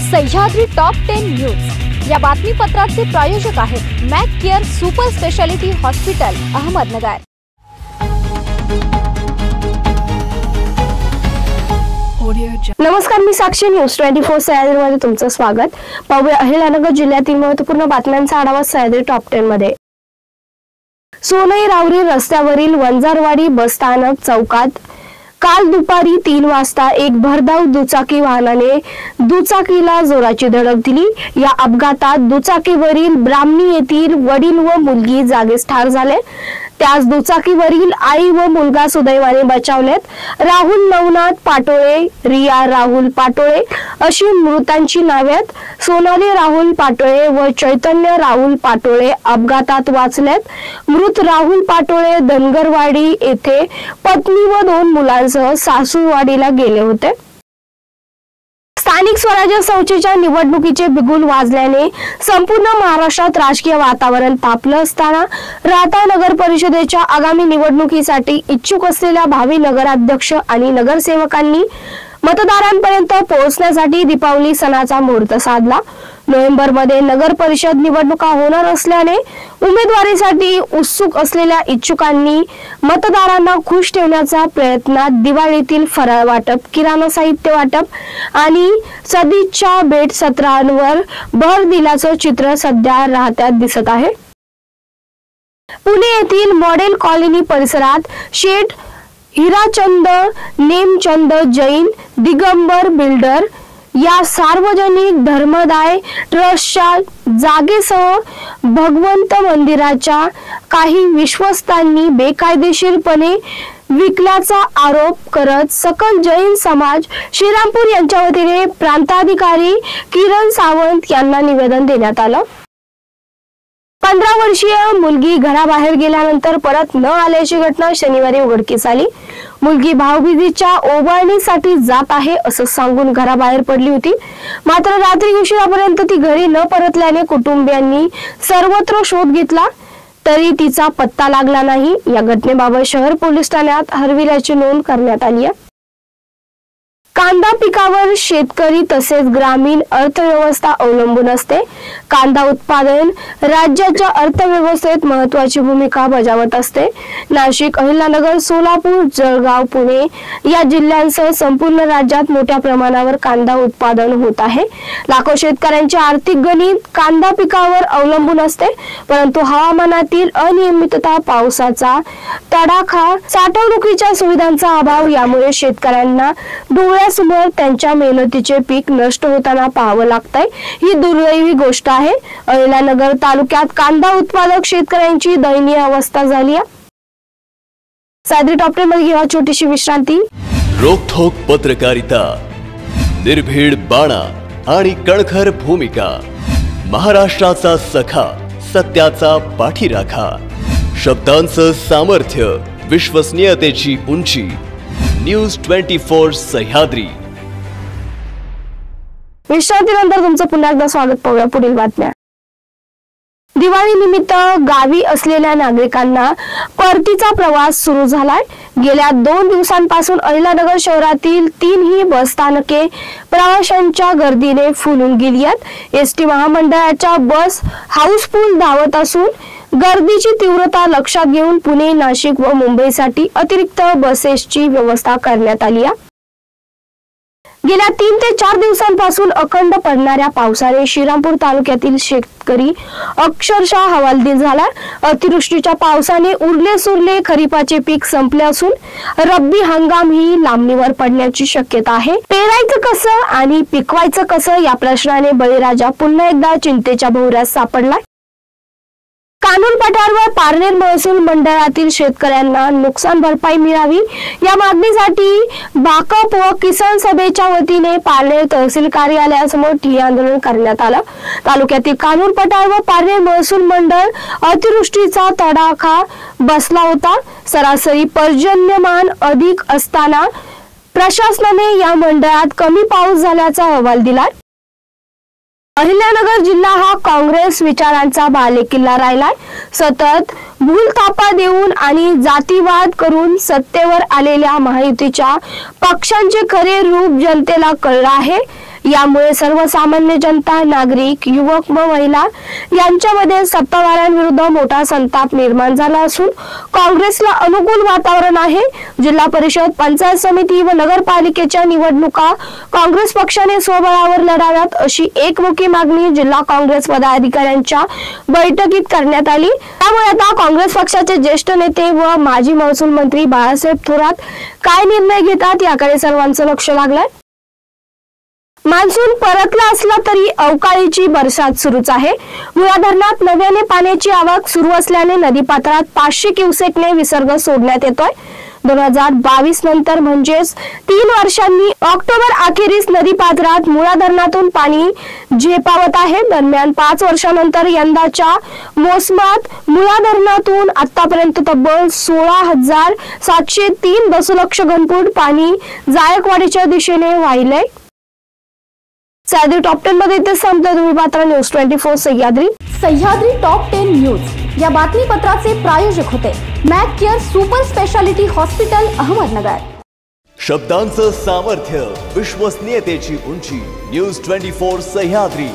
Sahyadri top 10 news या बातमीपत्राचे प्रायोजक आहेत Mac care super speciality hospital Ahmednagar. नमस्कार, मी साक्षी न्यूज 24 सह्याद्री मध्ये तुमचं स्वागत। पाहूया अहिल्यानगर जिल्ह्यातील महत्त्वपूर्ण बातम्यांचा आढावा सह्याद्री टॉप 10 मध्ये। सोनई रावरी रस्त्यावरील वंजारवाडी बसस्थानक चौकात काल दुपारी 3 वाजता एक भरधाव दुचाकी वाहनाने दुचाकीला जोराची धडक दिली। या अपघातात दुचाकीवरील ब्राह्मणी येथील वडील व मुलगी जागीच ठार झाले। त्याच दुचाकीवरील आई व मुलगा सुदैवाने बचावलेत। राहुल नवनाथ पाटोळे, रिया राहुल पाटोळे अशी मृतांची नावे आहेत। सोनाली राहुल पाटोळे व चैतन्य राहुल पाटोळे अपघातात वाचलेत। मृत राहुल पाटोळे धनगरवाडी येथे पत्नी व 2 मुलांसह सासूरवाडीला गेले होते। स्थानिक स्वराज्य संस्थेच्या निवडणुकीचे बिगुल वाजल्याने संपूर्ण महाराष्ट्रात राजकीय वातावरण तापलं असताना राहता नगर परिषदेच्या आगामी निवडणुकीसाठी इच्छुक असलेल्या भावी नगराध्यक्ष आणि नगरसेवकांनी मतदारांपर्यंत पोहोचण्यासाठी दीपावली सणाचा मुहूर्त साधला। नोव्हेंबर मध्ये नगर परिषद निवडणुका होणार असल्याने उमेदवारीसाठी उत्सुक असलेल्या इच्छुकांनी मतदारांना खुश ठेवण्याच्या प्रयत्नात दिवाळीतील फराळ वाटप, किराणा साहित्य वाटप आणि सदिच्छा भेट सत्रांवर भर दिल्याचं चित्र सध्या राहत्यात दिसत आहे। पुणे येथील मॉडेल कॉलनी परिसरात शेठ हिराचंद नेमचंद जैन दिगंबर बिल्डर या सार्वजनिक धर्मदाय ट्रस्टच्या जागेसह भगवंत मंदिराच्या काही विश्वस्तांनी बेकायदेशीरपणे विकल्याचा आरोप करत सकल जैन समाज श्रीरामपूर यांच्या वतीने प्रांताधिकारी किरण सावंत यांना निवेदन देण्यात आलं। 15 वर्षीय मुलगी घराबाहेर गेल्यानंतर परत न आल्याची घटना शनिवारी उघडकीस आली। मुलगी भाऊबीजेच्या ओवाळणीसाठी जात आहे असं सांगून घराबाहेर पडली होती, मात्र रात्री उशिरापर्यंत ती घरी न परतल्याने कुटुंबियांनी सर्वत्र शोध घेतला तरी तिचा पत्ता लागला नाही। या घटनेबाबत शहर पोलीस ठाण्यात हरविल्याची नोंद करण्यात आली आहे। कांदा पिकावर शेतकरी तसेच ग्रामीण अर्थव्यवस्था अवलंबून असते। कांदा उत्पादन राज्याच्या अर्थव्यवस्थेत महत्त्वाची भूमिका बजावत असते। नाशिक, अहिल्यानगर, सोलापूर, जळगाव, पुणे या जिल्ह्यांसह संपूर्ण राज्यात मोठ्या प्रमाणावर कांदा उत्पादन होत आहे। लाखो शेतकऱ्यांचे आर्थिक गणित कांदा पिकावर अवलंबून असते, परंतु हवामानातील अनियमितता, पावसाचा तडाखा, साठवणुकीच्या सुविधांचा अभाव यामुळे शेतकऱ्यांना डोळ्यासमोर त्यांच्या मेहनतीचे पीक नष्ट होताना पाहावं लागतंय। ही दुर्दैवी गोष्ट आहे। अहिल्यानगर तालुक्यात कांदा उत्पादक शेतकऱ्यांची दयनीय अवस्था झाली आहे। सह्याद्री टॉप 10 मध्ये घेऊया छोटीशी विश्रांती। रोखोक पत्रकारिता, निर्भीड बाणा आणि कणखर भूमिका, महाराष्ट्राचा सखा, सत्याचा पाठीराखा, शब्दांचं सामर्थ्य, विश्वसनीयतेची उंची, न्यूज 24 सह्याद्री। विश्रांतीनंतर तुमचं पुन्हा एकदा स्वागत। पाहूया पुढील बातम्या। दिवाळी निमित्त गावी असलेल्या नागरिकांना परतीचा प्रवास सुरू झालाय। गेल्या 2 दिवसांपासून अहिल्यानगर शहरातील 3ही बसस्थानके प्रवाशांच्या गर्दीने फुलून गेली आहेत। एसटी महामंडळाच्या बस हाऊसफुल धावत असून गर्दीची तीव्रता लक्षात घेऊन पुणे, नाशिक व मुंबईसाठी अतिरिक्त बसेसची व्यवस्था करण्यात आली आहे। गेल्या 3 ते 4 दिवसांपासून अखंड पडणाऱ्या पावसाने श्रीरामपूर तालुक्यातील शेतकरी अक्षरशः हवालदिल झाला। अतिवृष्टीच्या पावसाने उरले सुरले खरीपाचे पीक संपले असून रब्बी हंगाम ही लांबणीवर पडण्याची शक्यता आहे। पेरायचं कसं आणि पिकवायचं कसं या प्रश्नाने बळीराजा पुन्हा एकदा चिंतेच्या भोवऱ्यात सापडलाय। कानून पठारावर पारनेर महसूल मंडळातील शेतकऱ्यांना नुकसान भरपाई मिळावी या मागणीसाठी बाकप व किसान सभेच्या वतीने पारनेर तहसील कार्यालयासमोर ठिय्या आंदोलन करण्यात आलं। तालुक्यातील कानून पठार व पारनेर महसूल मंडळ अतिवृष्टीचा तडाखा बसला होता। सरासरी पर्जन्यमान अधिक असताना प्रशासनाने या मंडळात कमी पाऊस झाल्याचा अहवाल दिलाय। अहिल्यानगर जिल्हा हा काँग्रेस विचारांचा बालेकिल्ला राहिलाय। सतत भूलथापा देऊन आणि जातीवाद करून सत्तेवर आलेल्या महायुतीच्या पक्षांचे खरे रूप जनतेला कळलं आहे। यामुळे सर्वसामान्य जनता, नागरिक, युवक व महिला यांच्यामध्ये सत्ताधाऱ्यांविरुद्ध मोठा संताप निर्माण झाला असून काँग्रेसला अनुकूल वातावरण आहे। जिल्हा परिषद, पंचायत समिती व नगरपालिकेच्या निवडणुका काँग्रेस पक्षाने स्वबळावर लढाव्यात अशी एकमुखी मागणी जिल्हा काँग्रेस पदाधिकाऱ्यांच्या बैठकीत करण्यात आली। त्यामुळे आता काँग्रेस पक्षाचे ज्येष्ठ नेते व माजी महसूल मंत्री बाळासाहेब थोरात काय निर्णय घेतात याकडे सर्वांचं लक्ष लागलंय। मान्सून परतला असला तरी अवकाळीची बरसात सुरूच आहे। मुळा धरणात नव्याने पाण्याची आवक सुरू असल्याने नदीपात्रात 500 क्युसेकने विसर्ग सोडण्यात येतोय। 2022 नंतर म्हणजेच 3 वर्षांनी ऑक्टोबर अखेरीस नदीपात्रात मुळा धरणातून पाणी झेपावत आहे। दरम्यान 5 वर्षांनंतर यंदाच्या मोसमात मुळा धरणातून आतापर्यंत तब्बल 16,703 दशलक्ष घनफूट पाणी जायकवाडीच्या दिशेने वाहिले। सह्याद्री टॉप 10 मध्ये इथे संपलं। तुम्ही पाहता news 24 Sahyadri. Sahyadri top 10 news या बातमीपत्राचे प्रायोजक होते Mac care super speciality hospital, Ahmednagar. शब्दांचं सामर्थ्य, विश्वसनीयतेची उंची। न्यूज 24 सह्याद्री।